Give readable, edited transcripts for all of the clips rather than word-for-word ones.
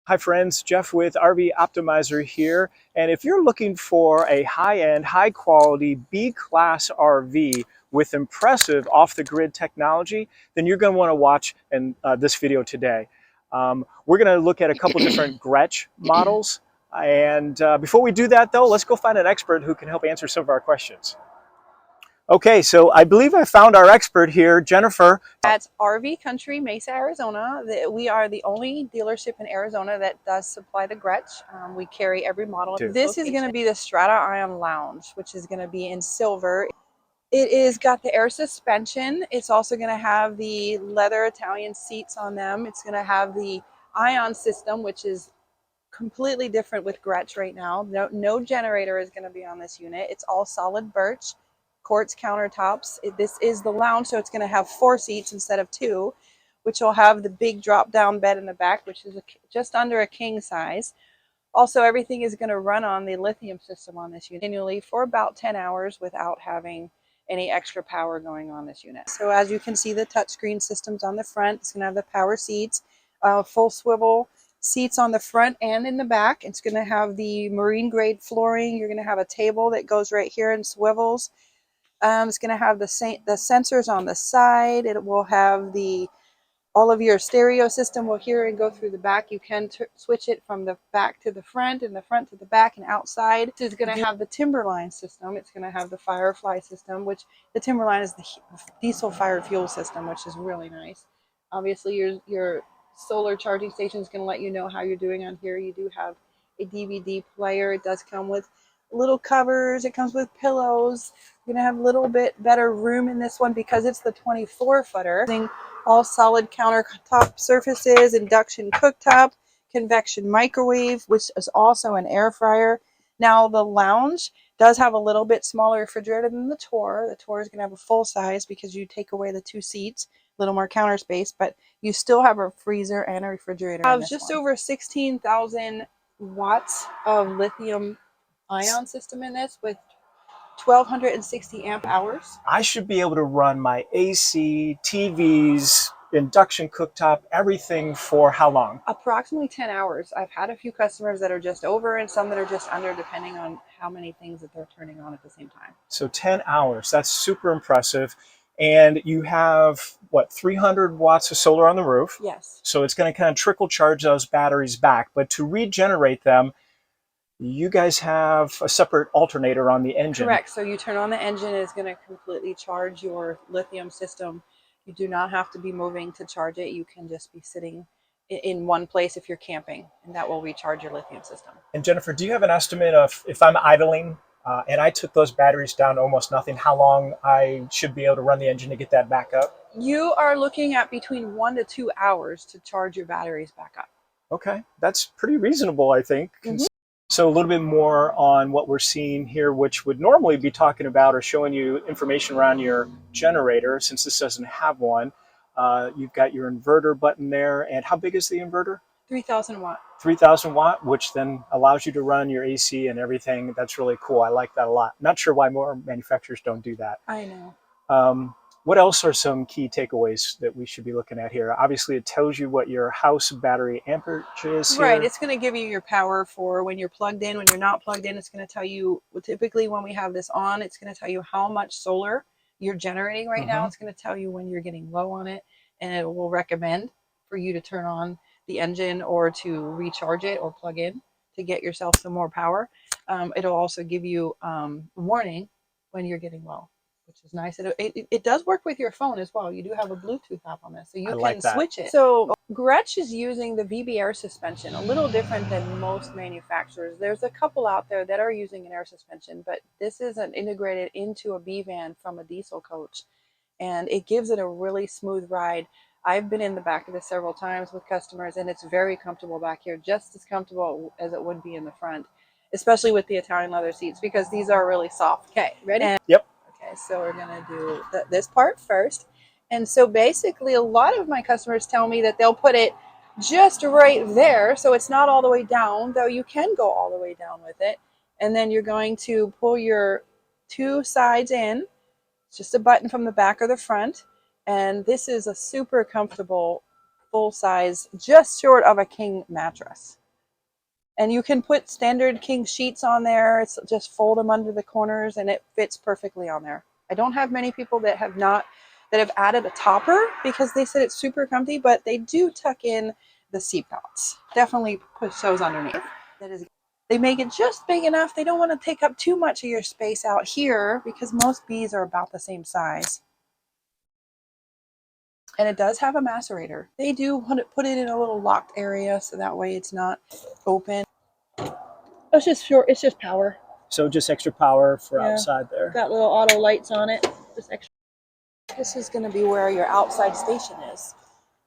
Hi friends, Jeff with RV Optimizer here, and if you're looking for a high-end, high-quality B-class RV with impressive off-the-grid technology, then you're going to want to watch this video today. We're going to look at a couple different Grech models, and before we do that though, let's go find an expert who can help answer some of our questions. Okay, so I believe I found our expert here, Jennifer. At RV Country, Mesa, Arizona. We are the only dealership in Arizona that does supply the Grech. We carry every model. This is going to be the Strata Ion Lounge, which is going to be in silver. It is got the air suspension. It's also going to have the leather Italian seats on them. It's going to have the Ion system, which is completely different with Grech right now. No generator is going to be on this unit. It's all solid birch. Quartz countertops. This is the lounge, so it's going to have 4 seats instead of 2, which will have the big drop down bed in the back, which is just under a king size. Also, everything is going to run on the lithium system on this unit continually for about 10 hours without having any extra power going on this unit. So as you can see, the touchscreen system's on the front. It's going to have the power seats, full swivel seats on the front and in the back. It's going to have the marine grade flooring. You're going to have a table that goes right here and swivels. It's going to have the sensors on the side. It will have all of your stereo system will hear and go through the back. You can switch it from the back to the front and the front to the back and outside. This is going to have the Timberline system. It's going to have the Firefly system, which the Timberline is the diesel fired fuel system, which is really nice. Obviously, your solar charging station is going to let you know how you're doing on here. You do have a DVD player. It does come with little covers. It comes with pillows. You're going to have a little bit better room in this one because it's the 24-footer. All solid countertop surfaces, induction cooktop, convection microwave, which is also an air fryer. Now the lounge does have a little bit smaller refrigerator than the Tour. The Tour is going to have a full size because you take away the 2 seats, a little more counter space, but you still have a freezer and a refrigerator. I have just over 16,000 watts of lithium ion system in this with 1260 amp hours. I should be able to run my AC, TVs, induction cooktop, everything for how long? Approximately 10 hours. I've had a few customers that are just over and some that are just under, depending on how many things that they're turning on at the same time. So 10 hours, that's super impressive. And you have, what, 300 watts of solar on the roof? Yes. So it's going to kind of trickle charge those batteries back. But to regenerate them, you guys have a separate alternator on the engine. Correct. So you turn on the engine, it's going to completely charge your lithium system. You do not have to be moving to charge it. You can just be sitting in one place if you're camping, and that will recharge your lithium system. And Jennifer, do you have an estimate of if I'm idling and I took those batteries down to almost nothing, how long I should be able to run the engine to get that back up? You are looking at between 1 to 2 hours to charge your batteries back up. Okay, that's pretty reasonable, I think. So a little bit more on what we're seeing here, which would normally be talking about or showing you information around your generator, since this doesn't have one. You've got your inverter button there. And how big is the inverter? 3,000 watt. 3,000 watt, which then allows you to run your AC and everything. That's really cool. I like that a lot. Not sure why more manufacturers don't do that. I know. What else are some key takeaways that we should be looking at here? Obviously, it tells you what your house battery amperage is here. Right, it's going to give you your power for when you're plugged in. When you're not plugged in, it's going to tell you, typically when we have this on, it's going to tell you how much solar you're generating right now. It's going to tell you when you're getting low on it, and it will recommend for you to turn on the engine or to recharge it or plug in to get yourself some more power. It'll also give you warning when you're getting low, which is nice. It does work with your phone as well. You do have a Bluetooth app on this, so you can switch it. So Grech is using the VB air suspension, a little different than most manufacturers. There's a couple out there that are using an air suspension, but this isn't integrated into a B van from a diesel coach, and it gives it a really smooth ride. I've been in the back of this several times with customers, and it's very comfortable back here, just as comfortable as it would be in the front, especially with the Italian leather seats, because these are really soft. Okay, ready? Yep. Okay, so we're going to do this part first. And so basically, a lot of my customers tell me that they'll put it just right there, so it's not all the way down, though you can go all the way down with it. And then you're going to pull your 2 sides in. It's just a button from the back or the front. And this is a super comfortable full size, just short of a king mattress. And you can put standard king sheets on there. It's just fold them under the corners and it fits perfectly on there. I don't have many people that have added a topper because they said it's super comfy, but they do tuck in the seat belts. Definitely push those underneath. They make it just big enough. They don't want to take up too much of your space out here because most bees are about the same size. And it does have a macerator. They do want to put it in a little locked area so that way it's not open. It's just short. It's just power. So just extra power for outside there. Got little auto lights on it. Just extra. This is going to be where your outside station is.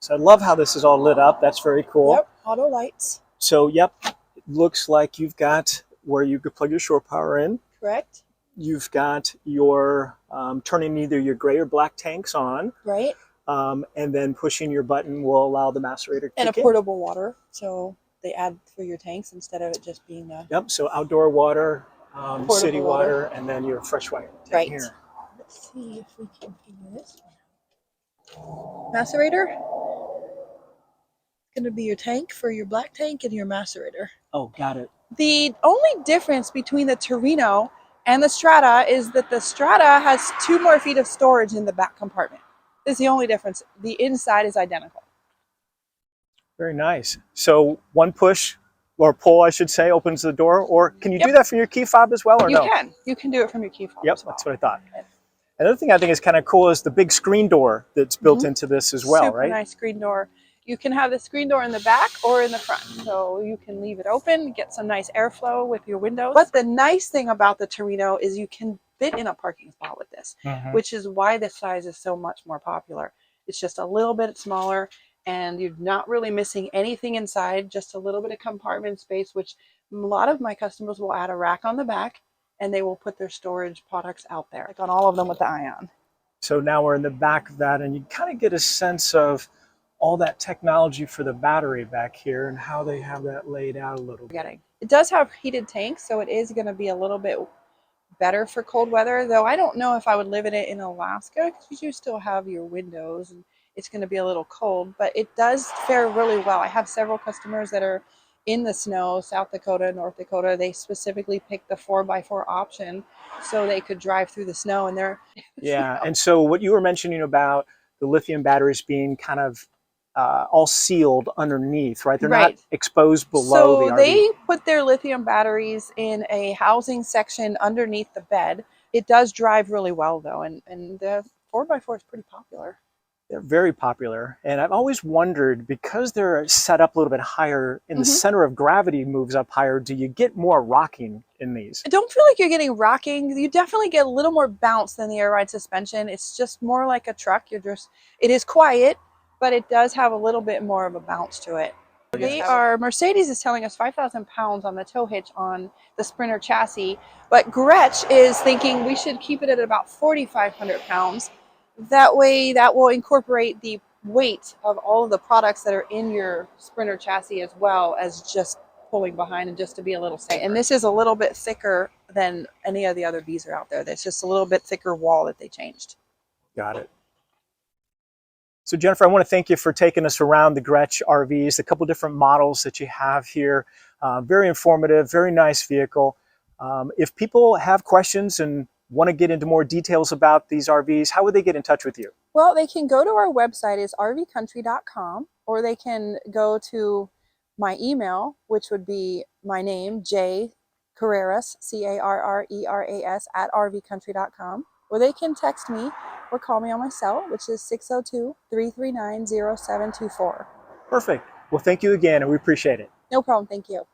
So I love how this is all lit up. That's very cool. Yep, auto lights. So yep, it looks like you've got where you could plug your shore power in. Correct. You've got your turning either your gray or black tanks on. Right. And then pushing your button will allow the macerator to kick in. And a portable water, so they add for your tanks instead of it just being a... Yep, so outdoor water, city water, and then your fresh water tank right here. Let's see if we can figure this one out. Macerator. It's going to be your tank for your black tank and your macerator. Oh, got it. The only difference between the Torino and the Strata is that the Strata has 2 more feet of storage in the back compartment. This is the only difference. The inside is identical. Very nice. So one push, or pull, I should say, opens the door. Or can you do that from your key fob as well, or no? You can. You can do it from your key fob. Yep, as well. That's what I thought. Another thing I think is kind of cool is the big screen door that's built into this as well, Super nice screen door. You can have the screen door in the back or in the front. So you can leave it open, get some nice airflow with your windows. But the nice thing about the Torino is you can fit in a parking spot with this, which is why this size is so much more popular. It's just a little bit smaller and you're not really missing anything inside, just a little bit of compartment space, which a lot of my customers will add a rack on the back and they will put their storage products out there, like on all of them with the Ion. So now we're in the back of that and you kind of get a sense of all that technology for the battery back here and how they have that laid out a little bit. It does have heated tanks, so it is going to be a little bit better for cold weather, though I don't know if I would live in it in Alaska because you do still have your windows and it's going to be a little cold, but it does fare really well. I have several customers that are in the snow, South Dakota, North Dakota. They specifically picked the 4x4 option so they could drive through the snow and they're and so what you were mentioning about the lithium batteries being kind of all sealed underneath, right? They're not exposed below the RV. So they put their lithium batteries in a housing section underneath the bed. It does drive really well though, and the 4x4 is pretty popular. They're very popular, and I've always wondered, because they're set up a little bit higher and the center of gravity moves up higher, do you get more rocking in these? I don't feel like you're getting rocking. You definitely get a little more bounce than the air ride suspension. It's just more like a truck. It is quiet, but it does have a little bit more of a bounce to it. Mercedes is telling us 5,000 pounds on the tow hitch on the Sprinter chassis, but Grech is thinking we should keep it at about 4,500 pounds. That way that will incorporate the weight of all of the products that are in your Sprinter chassis as well as just pulling behind and just to be a little safer. And this is a little bit thicker than any of the other bees are out there. There's just a little bit thicker wall that they changed. Got it. So Jennifer, I want to thank you for taking us around the Grech RVs, a couple different models that you have here. Very informative, very nice vehicle. If people have questions and want to get into more details about these RVs, how would they get in touch with you? Well, they can go to our website, is rvcountry.com, or they can go to my email, which would be my name, J Carreras, C-A-R-R-E-R-A-S, at rvcountry.com, or they can text me or call me on my cell, which is 602-339-0724. Perfect. Well, thank you again, and we appreciate it. No problem. Thank you.